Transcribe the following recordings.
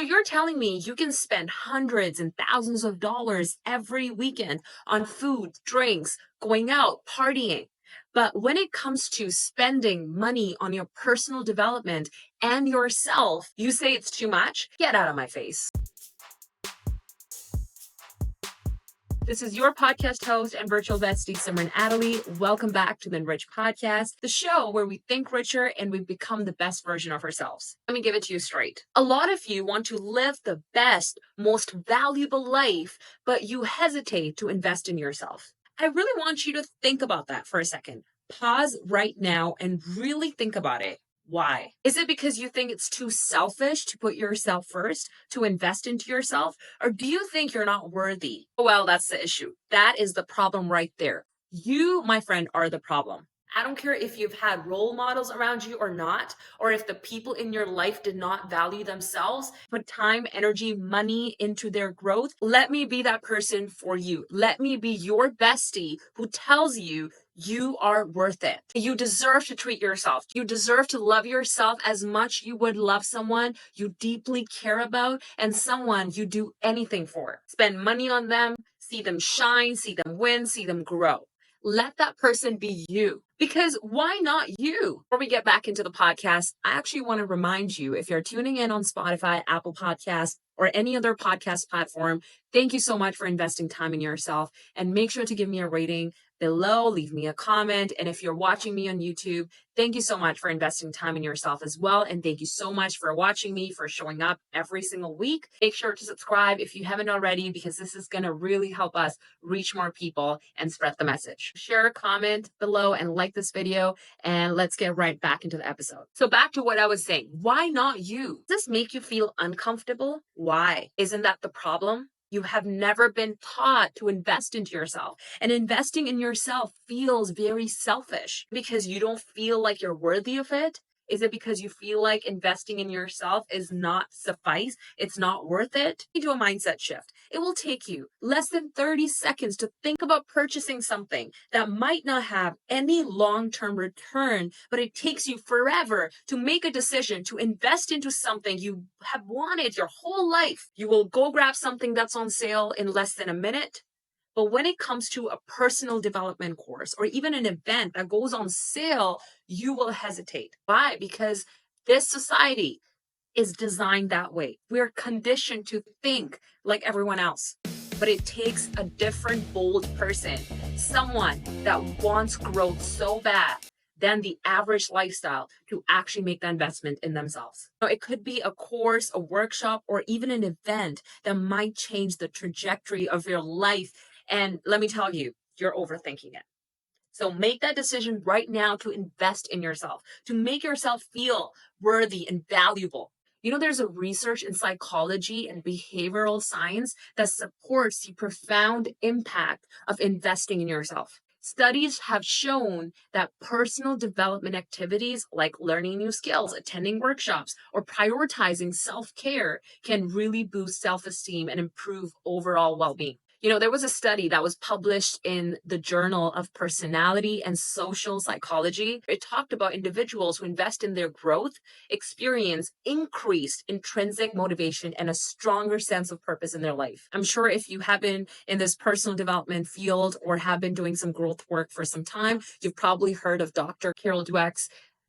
So you're telling me you can spend hundreds and thousands of dollars every weekend on food, drinks, going out, partying. But when it comes to spending money on your personal development and yourself, you say it's too much? Get out of my face. This is your podcast host and virtual bestie, Simran Adderley. Welcome back to the Enrich Podcast, the show where we think richer and we become the best version of ourselves. Let me give it to you straight. A lot of you want to live the best, most valuable life, but you hesitate to invest in yourself. I really want you to think about that for a second. Pause right now and really think about it. Why? Is it because you think it's too selfish to put yourself first, to invest into yourself? Or do you think you're not worthy? Well, that's the issue. That is the problem right there. You, my friend, are the problem. I don't care if you've had role models around you or not, or if the people in your life did not value themselves, put time, energy, money into their growth. Let me be that person for you. Let me be your bestie who tells you you are worth it. You deserve to treat yourself. You deserve to love yourself as much you would love someone you deeply care about and someone you do anything for. Spend money on them, see them shine, see them win, see them grow. Let that person be you. Because why not you? Before we get back into the podcast, I actually want to remind you, if you're tuning in on Spotify, Apple Podcasts, or any other podcast platform, thank you so much for investing time in yourself. And make sure to give me a rating below, leave me a comment. And if you're watching me on YouTube, thank you so much for investing time in yourself as well. And thank you so much for watching me, for showing up every single week. Make sure to subscribe if you haven't already, because this is going to really help us reach more people and spread the message. Share, comment below, and like this video, and let's get right back into the episode. So back to what I was saying. Why not you? Does this make you feel uncomfortable? Why? Isn't that the problem? You have never been taught to invest into yourself. And investing in yourself feels very selfish because you don't feel like you're worthy of it. Is it because you feel like investing in yourself is not suffice? It's not worth it? You do a mindset shift. It will take you less than 30 seconds to think about purchasing something that might not have any long-term return, but it takes you forever to make a decision to invest into something you have wanted your whole life. You will go grab something that's on sale in less than a minute. But when it comes to a personal development course or even an event that goes on sale, you will hesitate. Why? Because this society is designed that way. We're conditioned to think like everyone else. But it takes a different, bold person, someone that wants growth so bad than the average lifestyle to actually make the investment in themselves. It could be a course, a workshop, or even an event that might change the trajectory of your life. And let me tell you, you're overthinking it. So make that decision right now to invest in yourself, to make yourself feel worthy and valuable. There's a research in psychology and behavioral science that supports the profound impact of investing in yourself. Studies have shown that personal development activities like learning new skills, attending workshops, or prioritizing self-care can really boost self-esteem and improve overall well-being. There was a study that was published in the Journal of Personality and Social Psychology. It talked about individuals who invest in their growth, experience increased intrinsic motivation and a stronger sense of purpose in their life. I'm sure if you have been in this personal development field or have been doing some growth work for some time, you've probably heard of Dr. Carol Dweck's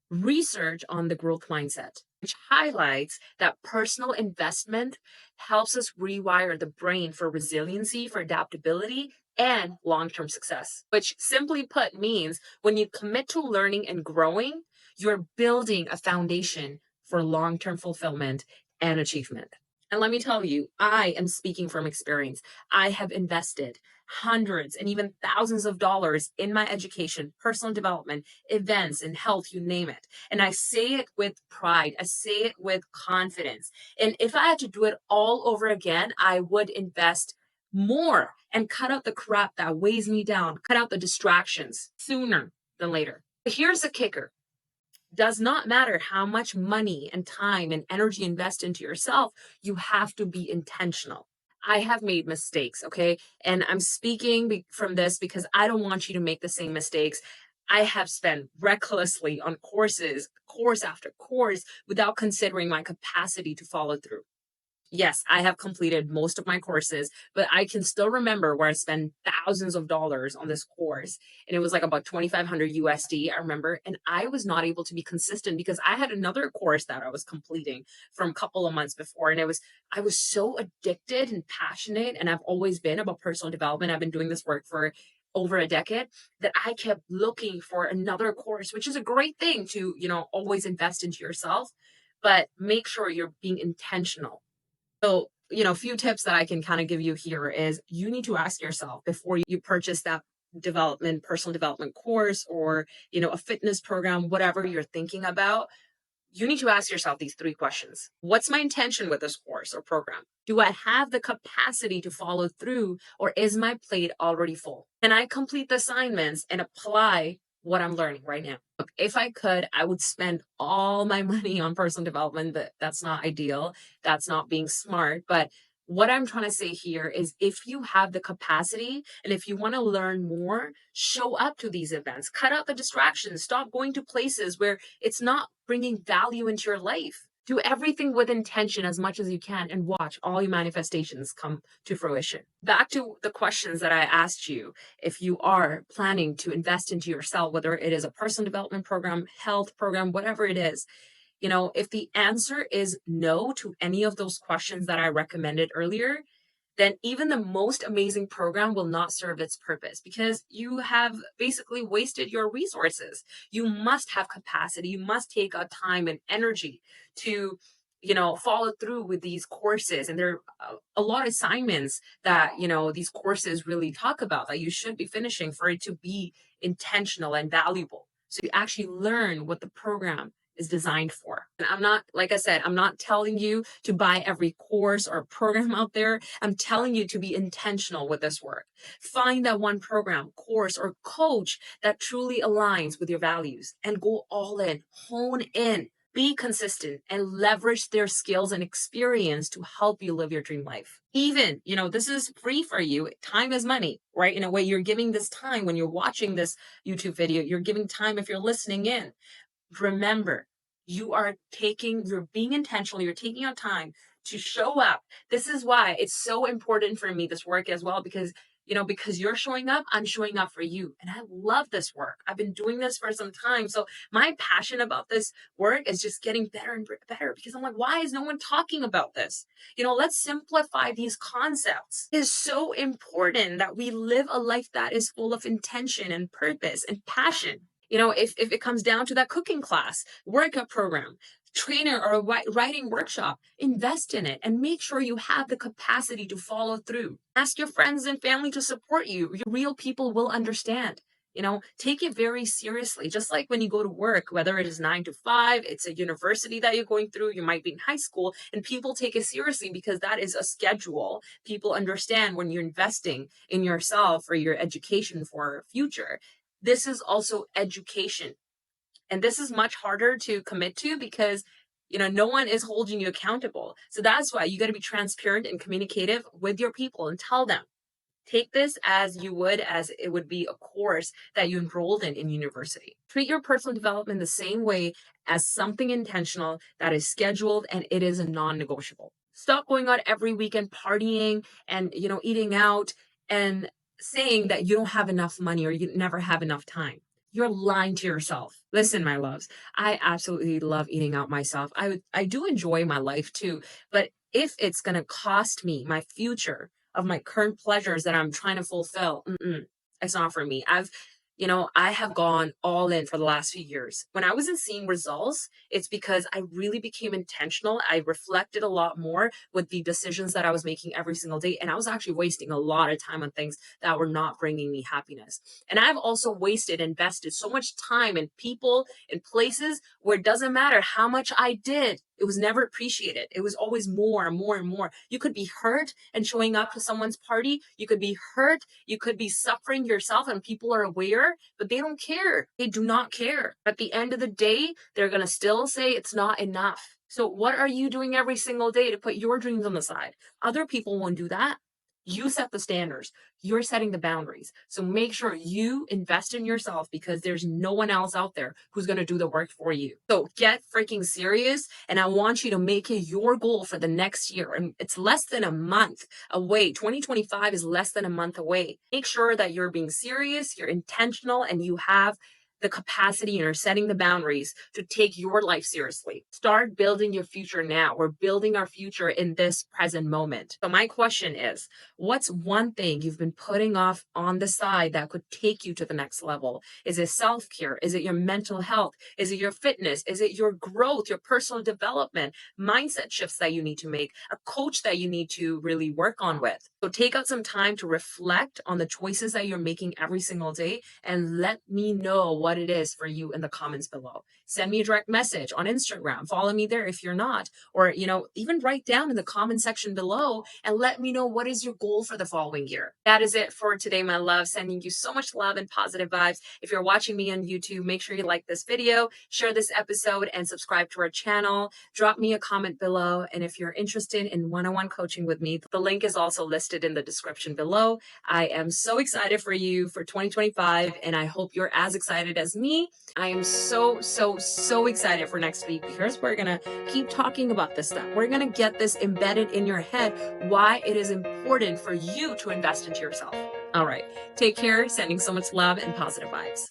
research on the growth mindset, which highlights that personal investment helps us rewire the brain for resiliency, for adaptability, and long-term success, which simply put means when you commit to learning and growing, you're building a foundation for long-term fulfillment and achievement. And let me tell you, I am speaking from experience. I have invested hundreds and even thousands of dollars in my education, personal development, events, and health, you name it. And I say it with pride. I say it with confidence. And if I had to do it all over again, I would invest more and cut out the crap that weighs me down, cut out the distractions sooner than later. But here's the kicker. Does not matter how much money and time and energy invest into yourself, you have to be intentional. I have made mistakes, okay? And I'm speaking from this because I don't want you to make the same mistakes. I have spent recklessly on course after course, without considering my capacity to follow through. Yes, I have completed most of my courses, but I can still remember where I spent thousands of dollars on this course. And it was like about 2,500 USD, I remember. And I was not able to be consistent because I had another course that I was completing from a couple of months before. And I was so addicted and passionate. And I've always been about personal development. I've been doing this work for over a decade that I kept looking for another course, which is a great thing to, always invest into yourself, but make sure you're being intentional. So, a few tips that I can kind of give you here is you need to ask yourself before you purchase that personal development course or, a fitness program, whatever you're thinking about, you need to ask yourself these three questions. What's my intention with this course or program? Do I have the capacity to follow through, or is my plate already full? Can I complete the assignments and apply what I'm learning right now? Look, if I could, I would spend all my money on personal development, but that's not ideal. That's not being smart. But what I'm trying to say here is if you have the capacity and if you want to learn more, show up to these events, cut out the distractions, stop going to places where it's not bringing value into your life. Do everything with intention as much as you can and watch all your manifestations come to fruition. Back to the questions that I asked you. If you are planning to invest into yourself, whether it is a personal development program, health program, whatever it is, if the answer is no to any of those questions that I recommended earlier, then even the most amazing program will not serve its purpose because you have basically wasted your resources. You must have capacity. You must take out time and energy to, follow through with these courses. And there are a lot of assignments that, these courses really talk about that you should be finishing for it to be intentional and valuable. So you actually learn what the program is designed for. And I'm not, like I said, I'm not telling you to buy every course or program out there. I'm telling you to be intentional with this work. Find that one program, course, or coach that truly aligns with your values and go all in, hone in. Be consistent and leverage their skills and experience to help you live your dream life. Even, this is free for you. Time is money, right? In a way, you're giving this time when you're watching this YouTube video, you're giving time if you're listening in. Remember, you're being intentional, you're taking out time to show up. This is why it's so important for me, this work as well, because you're showing up, I'm showing up for you. And I love this work. I've been doing this for some time. So my passion about this work is just getting better and better because I'm like, why is no one talking about this? Let's simplify these concepts. It is so important that we live a life that is full of intention and purpose and passion. If it comes down to that cooking class, workout program, trainer or writing workshop, invest in it and make sure you have the capacity to follow through. Ask your friends and family to support you. Your real people will understand. Take it very seriously. Just like when you go to work, whether it is 9 to 5, it's a university that you're going through, you might be in high school, and people take it seriously because that is a schedule. People understand when you're investing in yourself or your education for a future. This is also education. And this is much harder to commit to because, no one is holding you accountable. So that's why you got to be transparent and communicative with your people and tell them, take this as it would be a course that you enrolled in university. Treat your personal development the same way as something intentional that is scheduled and it is a non-negotiable. Stop going out every weekend partying and, eating out and saying that you don't have enough money or you never have enough time. You're lying to yourself. Listen, my loves, I absolutely love eating out myself. I do enjoy my life too, but if it's going to cost me my future of my current pleasures that I'm trying to fulfill, it's not for me. I have gone all in for the last few years. When I wasn't seeing results, it's because I really became intentional. I reflected a lot more with the decisions that I was making every single day. And I was actually wasting a lot of time on things that were not bringing me happiness. And I've also invested so much time in people and places where it doesn't matter how much I did. It was never appreciated. It was always more and more and more. You could be hurt and showing up to someone's party. You could be hurt. You could be suffering yourself and people are aware, but they don't care. They do not care. At the end of the day, they're going to still say it's not enough. So what are you doing every single day to put your dreams on the side? Other people won't do that. You set the standards. You're setting the boundaries. So make sure you invest in yourself because there's no one else out there who's going to do the work for you. So get freaking serious. And I want you to make it your goal for the next year. And it's less than a month away. 2025 is less than a month away. Make sure that you're being serious, you're intentional, and you have the capacity and you're setting the boundaries to take your life seriously. Start building your future now. We're building our future in this present moment. So my question is, what's one thing you've been putting off on the side that could take you to the next level? Is it self-care? Is it your mental health? Is it your fitness? Is it your growth, your personal development, mindset shifts that you need to make, a coach that you need to really work on with? So take out some time to reflect on the choices that you're making every single day and let me know what it is for you in the comments below. Send me a direct message on Instagram. Follow me there if you're not, or, even write down in the comment section below and let me know what is your goal for the following year. That is it for today, my love. Sending you so much love and positive vibes. If you're watching me on YouTube, make sure you like this video, share this episode, and subscribe to our channel. Drop me a comment below. And if you're interested in one-on-one coaching with me, the link is also listed in the description below. I am so excited for you for 2025, and I hope you're as excited as me. I am so excited for next week because we're gonna keep talking about this stuff. We're gonna get this embedded in your head, why it is important for you to invest into yourself. All right, take care, sending so much love and positive vibes.